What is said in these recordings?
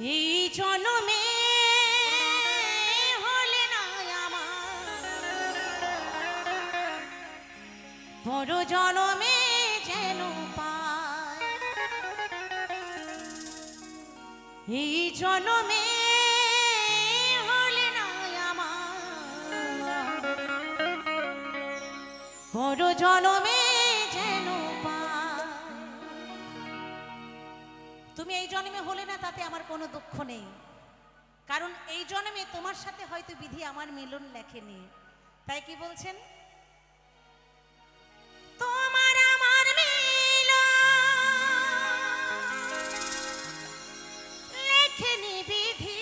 এই জন্মে হলে না আমার বড় জন্মে যেন পাই এই জন্মে হলে না আমার বড় জন্মে যেন পাই তুমি এই জন্মে হলে না তাতে আমার কোনো দুঃখ নেই কারণ এই জন্মে তোমার সাথে হয়তো বিধি আমার মিলন লেখেনি তাই কি বলছেন তোমার আমার মিলন লেখেনি বিধি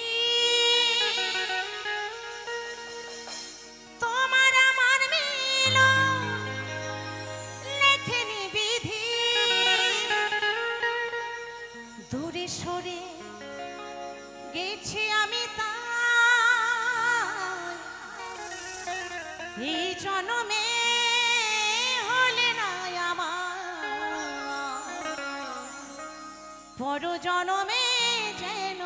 তোমার আমার মিলন লেখেনি বিধি দূরে সরে গেছি আমি তাই এই জন্মে হলে না আমার বড় জন্মে যেন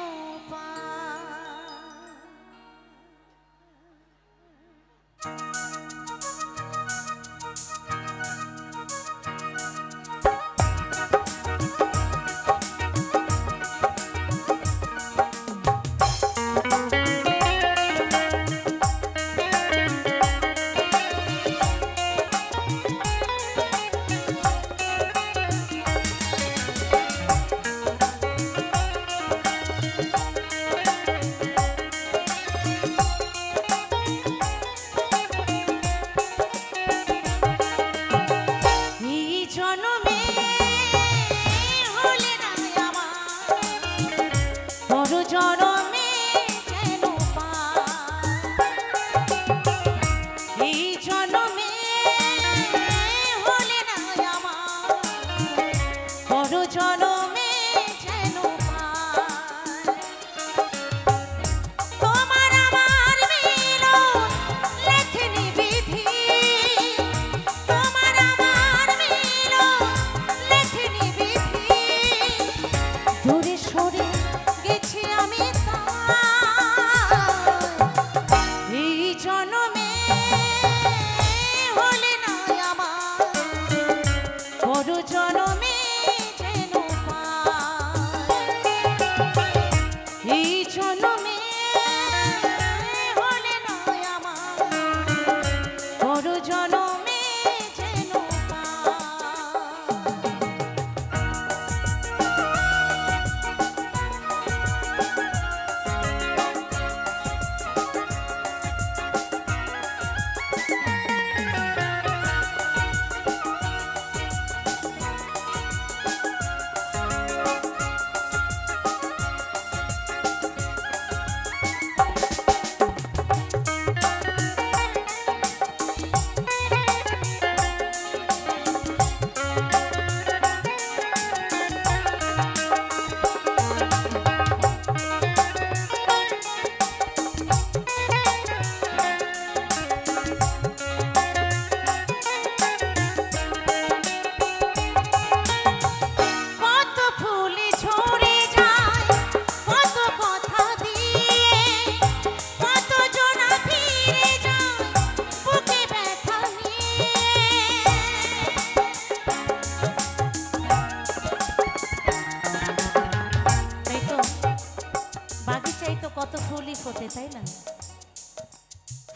কত ফুলই ফোটে তাই না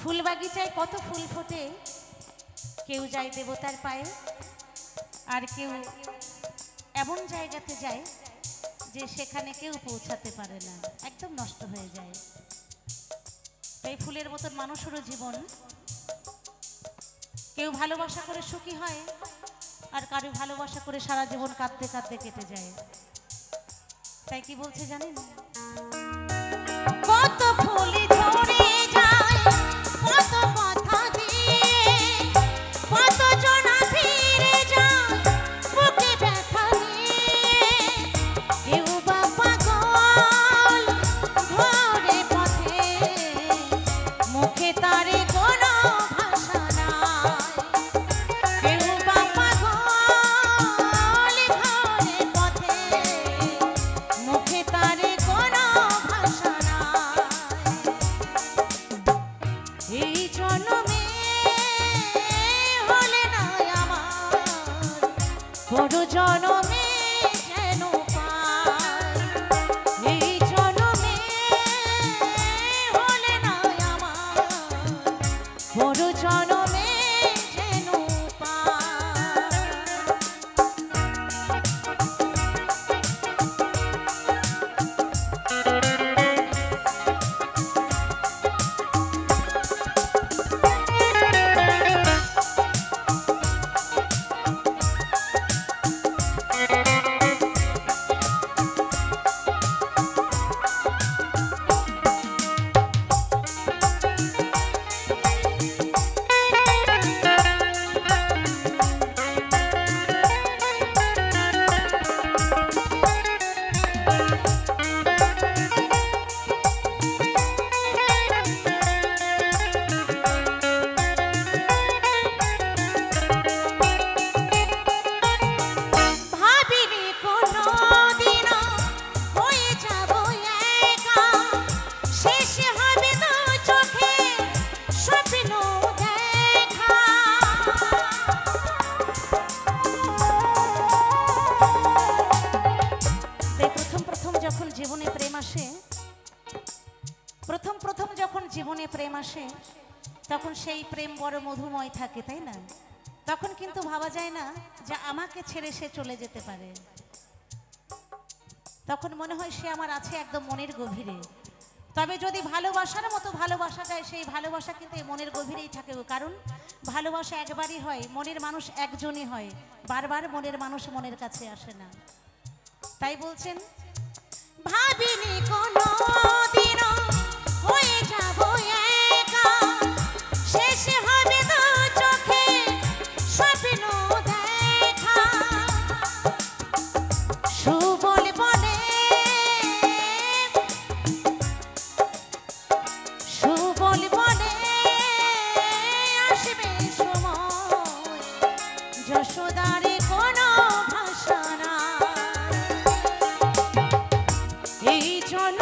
ফুল বাগিচায় কত ফুল ফোটে কেউ যায় দেবতার পায়ে আর কেউ এমন জায়গাতে যায় যে সেখানে কেউ পৌঁছাতে পারে না একদম নষ্ট হয়ে যায় তাই ফুলের মতন মানুষেরও জীবন কেউ ভালোবাসা করে সুখী হয় আর কারো ভালোবাসা করে সারা জীবন কাঁদতে কাঁদতে কেটে যায় তাই কি বলছে জানেন কত ফুলি ঝরে যায় কত কথা দিয়ে কত জনা ফিরে যায় বুকে ব্যথা নিয়ে কেউ বা পাগল ঘরে পথে মুখে তারে কোনো ভাষা নাই কেউ বা পাগল ঘরে পথে মুখে তারে কোনো জীবনে প্রেম আসে, প্রথম প্রথম যখন জীবনে প্রেম আসে তখন সেই প্রেম বড় মধুময় থাকে, তাই না? তখন কিন্তু ভাবা যায় না যে আমাকে ছেড়ে সে চলে যেতে পারে। তখন মনে হয় সে আমার আছে একদম মনের গভীরে। তবে যদি ভালোবাসার মতো ভালোবাসা যায়, সেই ভালোবাসা কিন্তু এই মনের গভীরেই থাকে। কারণ ভালোবাসা একবারই হয়, মনের মানুষ একজনই হয়, বারবার মনের মানুষ মনের কাছে আসে না। তাই বলছেন, ভাবিনি কোনো দিনও হয়ে যাব একা, শেষে হবে দু চোখে স্বপ্ন দেখা। সুবল বলে সুবল বলে আসবে সময়, যশোদারে কোনো ভাষা না, এই জন্য